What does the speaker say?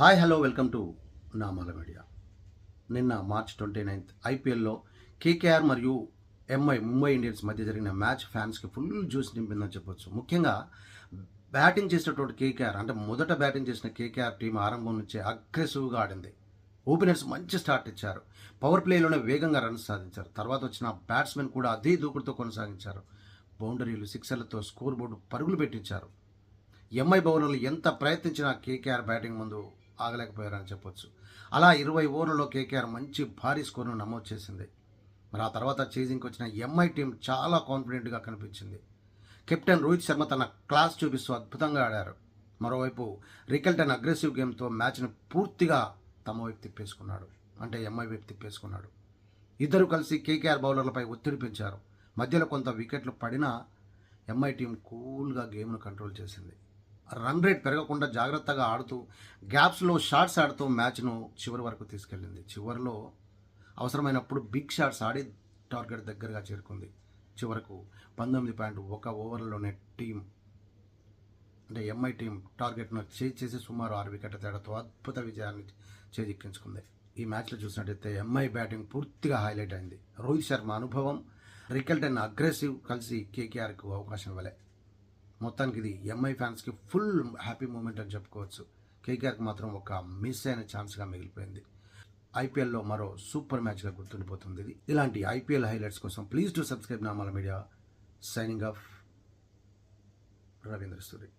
Hi hello welcome to Namala media. నిన్న March 29 ఐపీఎల్లో KKR మరియు ముంబై ఇండియన్స్ మధ్య జరిగిన మ్యాచ్ ఫ్యాన్స్కి ఫుల్ జ్యూస్ నింపిందని చెప్పొచ్చు. ముఖ్యంగా బ్యాటింగ్ చేసినటువంటి కేకేఆర్, అంటే మొదట బ్యాటింగ్ చేసిన కేకేఆర్ టీం ఆరంభం నుంచే అగ్రెసివ్గా ఆడింది. ఓపెనర్స్ మంచి స్టార్ట్ ఇచ్చారు. పవర్ ప్లేలోనే వేగంగా రన్స్ సాధించారు. తర్వాత వచ్చిన బ్యాట్స్మెన్ కూడా అదే దూకుడుతో కొనసాగించారు. బౌండరీలు, సిక్సర్లతో స్కోర్ బోర్డు పరుగులు పెట్టించారు. ఎంఐ బౌలర్లు ఎంత ప్రయత్నించినా కేకేఆర్ బ్యాటింగ్ ముందు ఆగలేకపోయారని చెప్పొచ్చు. అలా 20 ఓవర్లలో కేకేఆర్ మంచి భారీ స్కోర్ను నమోదు చేసింది. మరి ఆ తర్వాత చేజింగ్కి వచ్చిన ఎంఐ టీం చాలా కాన్ఫిడెంట్గా కనిపించింది. కెప్టెన్ రోహిత్ శర్మ తన క్లాస్ చూపిస్తూ అద్భుతంగా ఆడారు. మరోవైపు రికెల్టన్ అగ్రెసివ్ గేమ్తో మ్యాచ్ను పూర్తిగా తమ వైపు తిప్పేసుకున్నాడు, అంటే ఎంఐ వైపు తిప్పేసుకున్నాడు. ఇద్దరు కలిసి కేకేఆర్ బౌలర్లపై ఒత్తిడి పెంచారు. మధ్యలో కొంత వికెట్లు పడినా ఎంఐ టీం కూల్గా గేమ్ను కంట్రోల్ చేసింది. రన్ రేట్ పెరగకుండా జాగ్రత్తగా ఆడుతూ గ్యాప్స్లో షాట్స్ ఆడుతూ మ్యాచ్ను చివరి వరకు తీసుకెళ్ళింది. చివరిలో అవసరమైనప్పుడు బిగ్ షాట్స్ ఆడి టార్గెట్ దగ్గరగా చేరుకుంది. చివరకు 19.1 ఓవర్లలోనే ఎంఐ టీం టార్గెట్ను చేసి సుమారు 6 వికెట్ల తేడాతో అద్భుత విజయాన్ని చేజిక్కించుకుంది. ఈ మ్యాచ్లో చూసినట్టయితే ఎంఐ బ్యాటింగ్ పూర్తిగా హైలైట్ అయింది. రోహిత్ శర్మ అనుభవం, రికెల్టన్ అగ్రెసివ్ కలిసి కేకేఆర్కు అవకాశం ఇవ్వలే. మొత్తానికి ఇది ఎంఐ ఫ్యాన్స్కి ఫుల్ హ్యాపీ మూమెంట్ అని చెప్పుకోవచ్చు. కేకేఆర్కి మాత్రం ఒక మిస్ అయిన ఛాన్స్గా మిగిలిపోయింది. ఐపీఎల్లో మరో సూపర్ మ్యాచ్గా గుర్తుండిపోతుంది ఇది. ఇలాంటి ఐపీఎల్ హైలైట్స్ కోసం please to subscribe Namala media. Signing off, Ravindra Suri.